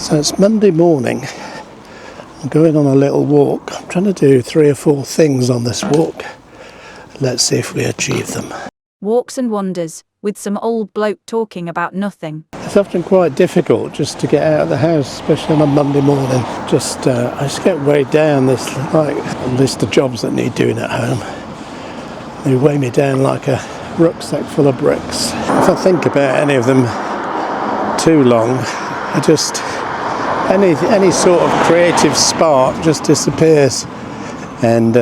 So it's Monday morning. I'm going on a little walk. I'm trying to do 3 or 4 things on this walk. Let's see if we achieve them. Walks and wanders, with some old bloke talking about nothing. It's often quite difficult just to get out of the house, especially on a Monday morning. I just get weighed down. There's like a list of jobs that need doing at home. They weigh me down like a rucksack full of bricks. If I think about any of them too long, any sort of creative spark just disappears, and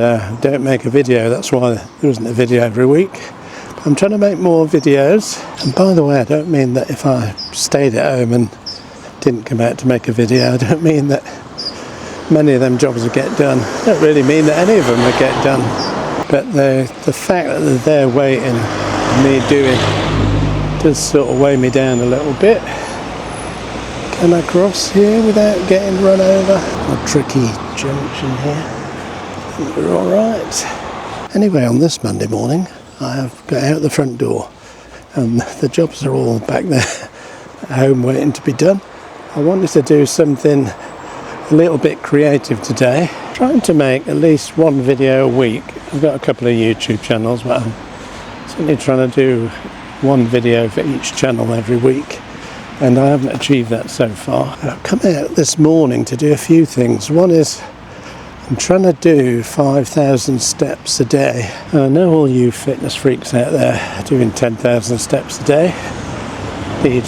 don't make a video. That's why there isn't a video every week. I'm trying to make more videos, and by the way, I don't mean that if I stayed at home and didn't come out to make a video, I don't mean that many of them jobs would get done. I don't really mean that any of them would get done, but the fact that they're there waiting, me doing, does sort of weigh me down a little bit. Can I cross here without getting run over? A tricky junction here. I think we're all right. Anyway, on this Monday morning, I have got out the front door, and the jobs are all back there at home waiting to be done. I wanted to do something a little bit creative today, trying to make at least 1 video a week. I've got a couple of YouTube channels, but I'm certainly trying to do 1 video for each channel every week, and I haven't achieved that so far. I've come out this morning to do a few things. One is I'm trying to do 5,000 steps a day. And I know all you fitness freaks out there are doing 10,000 steps a day. Indeed,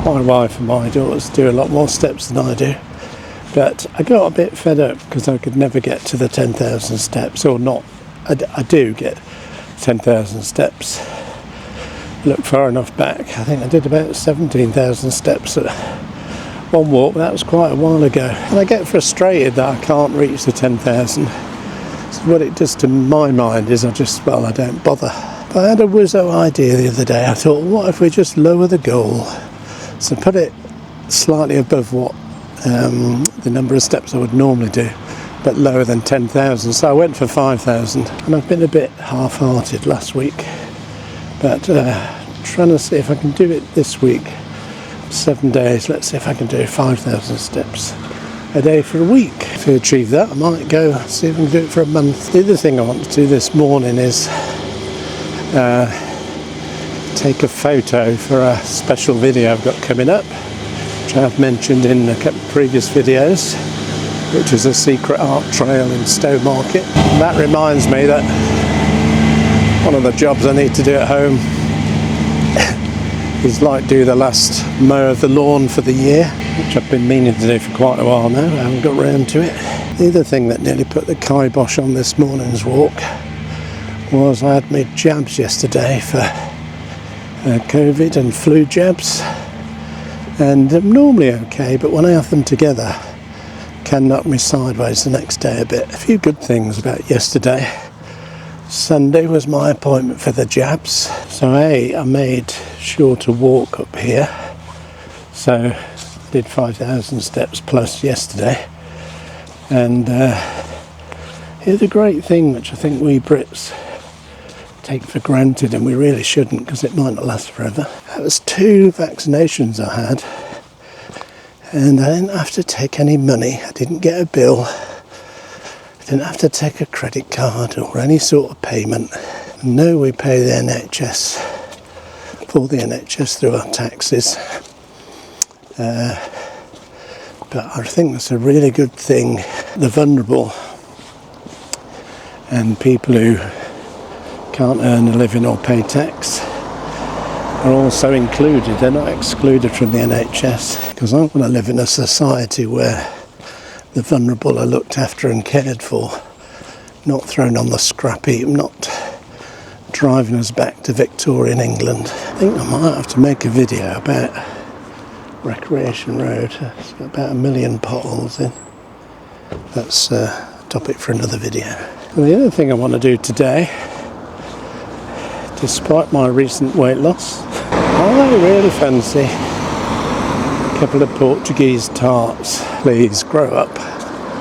my wife and my daughters do a lot more steps than I do. But I got a bit fed up because I could never get to the 10,000 steps, or not. I do get 10,000 steps. Look far enough back. I think I did about 17,000 steps at one walk. That was quite a while ago. And I get frustrated that I can't reach the 10,000. So what it does to my mind is I don't bother. But I had a whizzo idea the other day. I thought, what if we just lower the goal? So put it slightly above what the number of steps I would normally do, but lower than 10,000. So I went for 5,000, and I've been a bit half-hearted last week. But trying to see if I can do it this week. 7 days, let's see if I can do 5,000 steps a day for a week. If I achieve that, I might go see if I can do it for a month. The other thing I want to do this morning is take a photo for a special video I've got coming up, which I've mentioned in a couple of previous videos, which is a secret art trail in Stowmarket. And that reminds me that one of the jobs I need to do at home is do the last mow of the lawn for the year, which I've been meaning to do for quite a while now. I haven't got round to it. The other thing that nearly put the kibosh on this morning's walk was I had my jabs yesterday for COVID and flu jabs, and I'm normally okay, but when I have them together, can knock me sideways the next day a bit. A few good things about yesterday. Sunday was my appointment for the jabs, so I made sure to walk up here, so did 5,000 steps plus yesterday. And here's a great thing which I think we Brits take for granted, and we really shouldn't, because it might not last forever. That was 2 vaccinations I had, and I didn't have to take any money. I didn't get a bill. I didn't have to take a credit card or any sort of payment. No, we pay the NHS, for the NHS through our taxes. But I think that's a really good thing. The vulnerable and people who can't earn a living or pay tax are also included. They're not excluded from the NHS, because I want to live in a society where the vulnerable are looked after and cared for, not thrown on the scrap heap, not driving us back to Victorian England. I think I might have to make a video about Recreation Road. It's got about 1 million potholes in. That's a topic for another video. And the other thing I want to do today, despite my recent weight loss, I really fancy a couple of Portuguese tarts. Please grow up.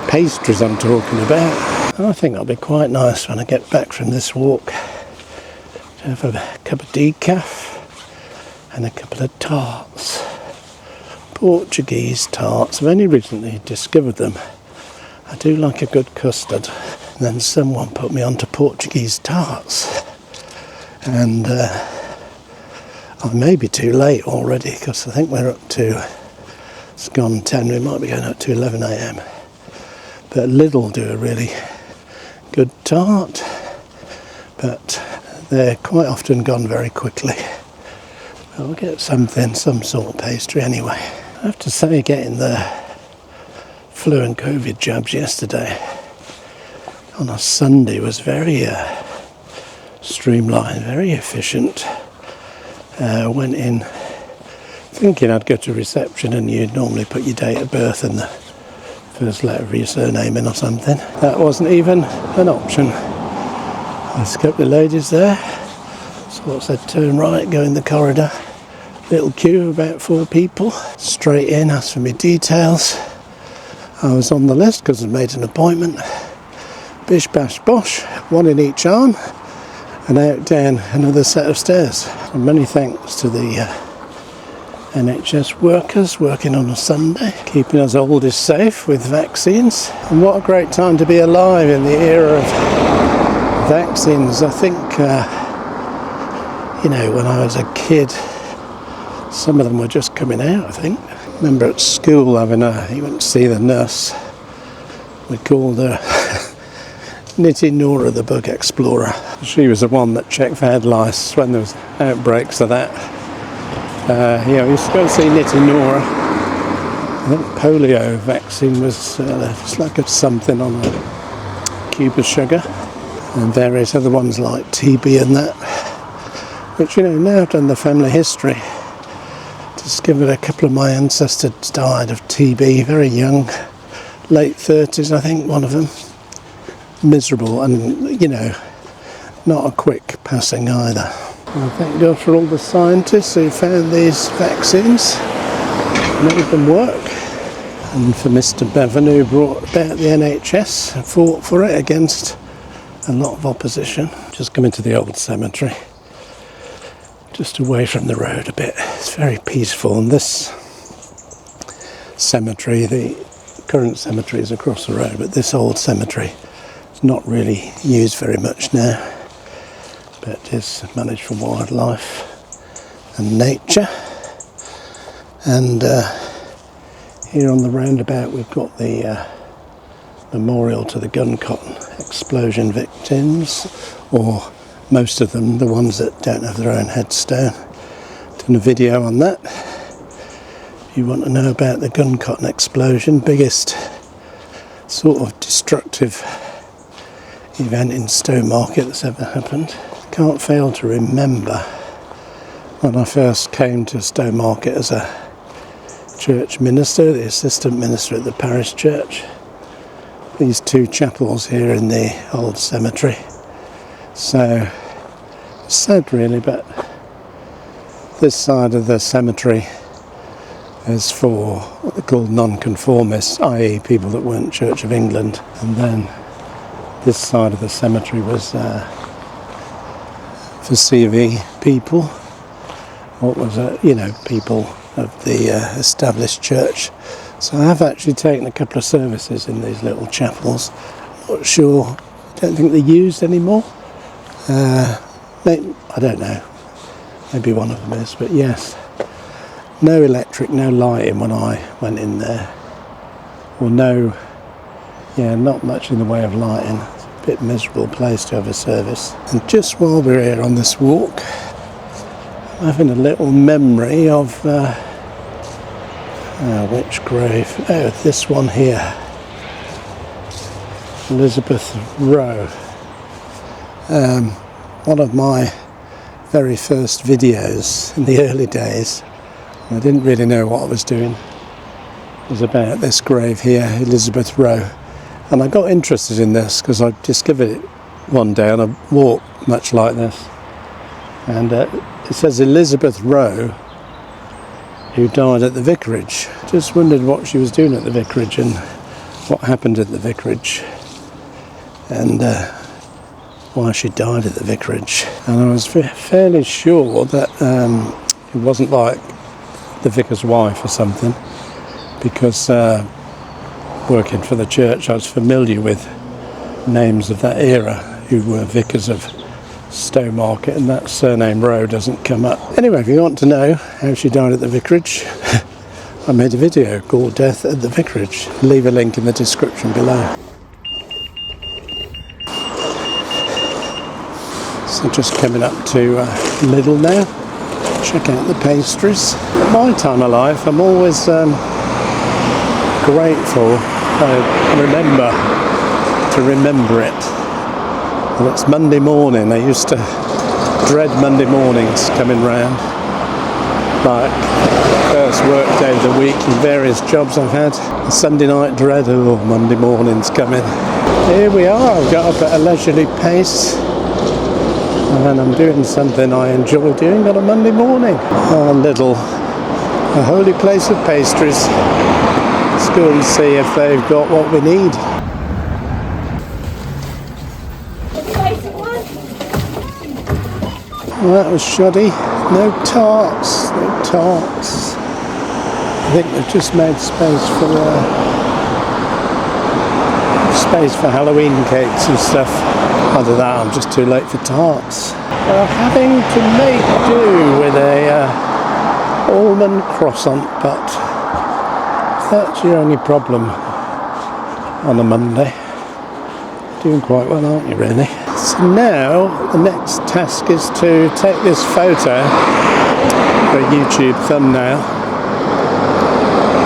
Pastries I'm talking about. I think that'll be quite nice when I get back from this walk to have a cup of decaf and a couple of tarts. Portuguese tarts. I've only recently discovered them. I do like a good custard. And then someone put me onto Portuguese tarts. And I may be too late already, because I think we're up to, it's gone 10, we might be going up to 11 a.m. But Lidl do a really good tart, but they're quite often gone very quickly. I'll get something, some sort of pastry anyway. I have to say, getting the flu and COVID jabs yesterday on a Sunday was very streamlined, very efficient. Went in thinking I'd go to reception and you'd normally put your date of birth and the first letter of your surname in or something. That wasn't even an option. There's a couple of ladies there. So I said turn right, go in the corridor. Little queue, about 4 people. Straight in, asked for me details. I was on the list because I'd made an appointment. Bish bash bosh, one in each arm, and out down another set of stairs. And many thanks to the NHS workers working on a Sunday, keeping us oldies safe with vaccines. And what a great time to be alive in the era of vaccines. I think, when I was a kid, some of them were just coming out, I think. I remember at school you went to see the nurse. We called her Nitty Nora the Bug Explorer. She was the one that checked for head lice when there was outbreaks of that. We used to go and see Nitty Nora. I think polio vaccine was just like something on a cube of sugar. And various other ones like TB and that. Which, now I've done the family history. Discovered a couple of my ancestors died of TB very young, late 30s I think, one of them. Miserable and, not a quick passing either. Well, thank God for all the scientists who found these vaccines, made them work. And for Mr. Bevan, who brought about the NHS and fought for it against a lot of opposition. Just come into the old cemetery, just away from the road a bit. It's very peaceful, and this cemetery, the current cemetery is across the road, but this old cemetery is not really used very much now, but is managed for wildlife and nature. And here on the roundabout we've got the memorial to the gun cotton explosion victims, or most of them, the ones that don't have their own headstone. Done a video on that. If you want to know about the gun cotton explosion, biggest sort of destructive event in Stowmarket that's ever happened. Can't fail to remember when I first came to Stowmarket as a church minister, the assistant minister at the parish church. These 2 chapels here in the old cemetery. So, it's sad really, but this side of the cemetery is for what they call non-conformists, i.e. people that weren't Church of England. And then this side of the cemetery was for CV people. What was it? People of the established church. So I have actually taken a couple of services in these little chapels. Not sure, I don't think they're used anymore. I don't know, maybe one of them is, but yes, no electric, no lighting when I went in there, or not much in the way of lighting. It's a bit miserable place to have a service. And just while we're here on this walk, I'm having a little memory of which grave? Oh, this one here, Elizabeth Rowe. One of my very first videos in the early days, I didn't really know what I was doing, was about this grave here, Elizabeth Rowe. And I got interested in this because I discovered it one day on a walk much like this. And it says Elizabeth Rowe, who died at the Vicarage. Just wondered what she was doing at the Vicarage and what happened at the Vicarage. And why she died at the Vicarage. And I was fairly sure that it wasn't like the vicar's wife or something. because working for the church I was familiar with names of that era who were vicars of Stowmarket, and that surname Rowe doesn't come up. Anyway, if you want to know how she died at the vicarage, I made a video called Death at the Vicarage. Leave a link in the description below. So just coming up to Lidl now. Check out the pastries. At my time of life, I'm always grateful. Remember it. And it's Monday morning. I used to dread Monday mornings coming round. Like first work day of the week in various jobs I've had. The Sunday night dread, oh, Monday morning's coming. Here we are. I've got up at a leisurely pace. And I'm doing something I enjoy doing on a Monday morning. Oh, Lidl, a holy place of pastries. Let's go and see if they've got what we need. Well, that was shoddy. No tarts, no tarts. I think they've just made space for Halloween cakes and stuff. Either that, I'm just too late for tarts. Having to make do with a almond croissant, but if that's your only problem on a Monday, doing quite well, aren't you, really? So now the next task is to take this photo for a YouTube thumbnail.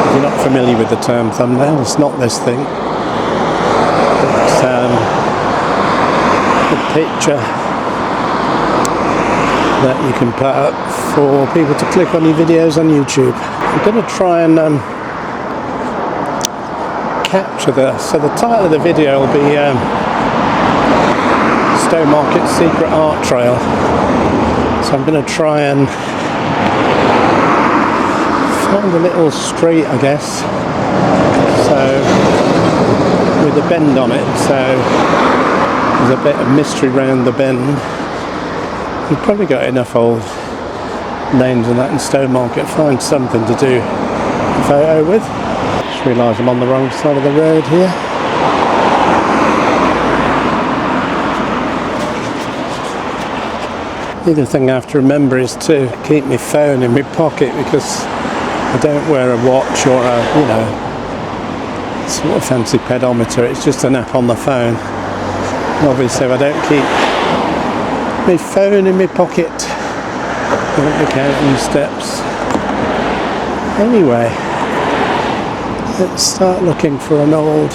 If you're not familiar with the term thumbnail, it's not this thing. It's a picture that you can put up for people to click on your videos on YouTube. I'm going to try and capture so the title of the video will be Stowmarket Secret Art Trail. So I'm going to try and find a little street, I guess, so with a bend on it, so there's a bit of mystery round the bend. We've probably got enough old lanes and that in Stowmarket. Find something to do a photo with. Just realised I'm on the wrong side of the road here. The other thing I have to remember is to keep my phone in my pocket, because I don't wear a watch or a, sort of fancy pedometer. It's just an app on the phone. And obviously, if I don't keep my phone in my pocket, I won't be counting steps. Anyway, let's start looking for an old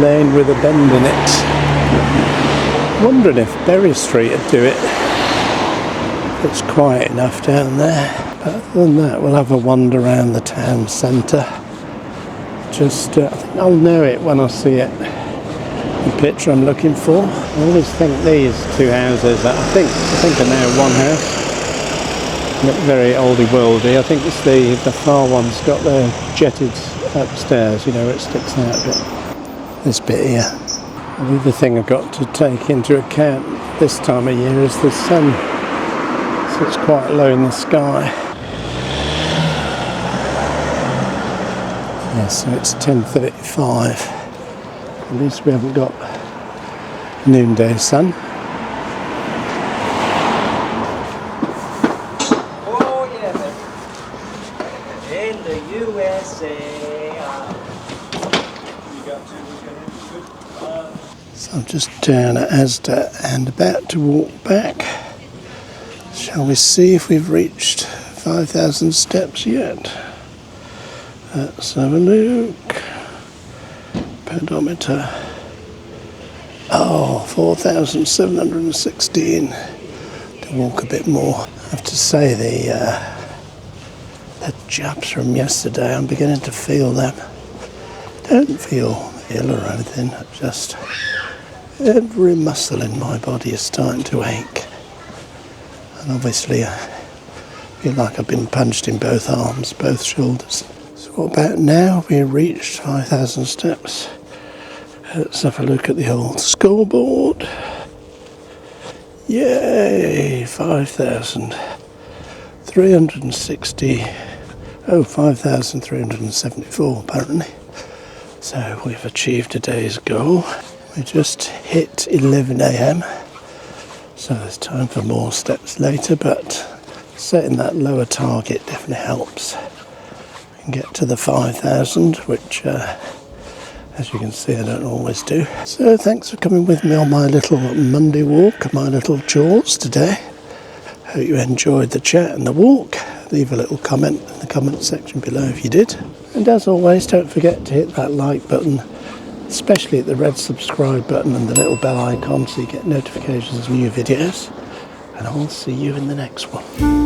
lane with a bend in it. Wondering if Berry Street would do it. It's quiet enough down there. But other than that, we'll have a wander around the town centre. Just, I think I'll know it when I see it. The picture I'm looking for. I always think these two houses that I think are now one house. Look very oldie worldy. I think it's the far one's got the jetted upstairs, where it sticks out a bit. This bit here. The other thing I've got to take into account this time of year is the sun. So it's quite low in the sky. Yeah, so it's 10:35. At least we haven't got noonday sun. Oh yeah, in the USA. So I'm just down at Asda and about to walk back. Shall we see if we've reached 5,000 steps yet? Let's have a look. Pedometer. Oh, 4,716. To walk a bit more. I have to say the jabs from yesterday, I'm beginning to feel them. Don't feel ill or anything, just every muscle in my body is starting to ache. And obviously I feel like I've been punched in both arms, both shoulders. So what about now? We reached 5,000 steps. Let's have a look at the old scoreboard. Yay! 5,360 Oh, 5,374 apparently. So we've achieved a day's goal. We just hit 11 a.m. So there's time for more steps later, but setting that lower target definitely helps. We can get to the 5,000, which as you can see I don't always do. So thanks for coming with me on my little Monday walk, my little chores today. Hope you enjoyed the chat and the walk. Leave a little comment in the comment section below if you did. And as always, don't forget to hit that like button, especially at the red subscribe button and the little bell icon so you get notifications of new videos. And I'll see you in the next one.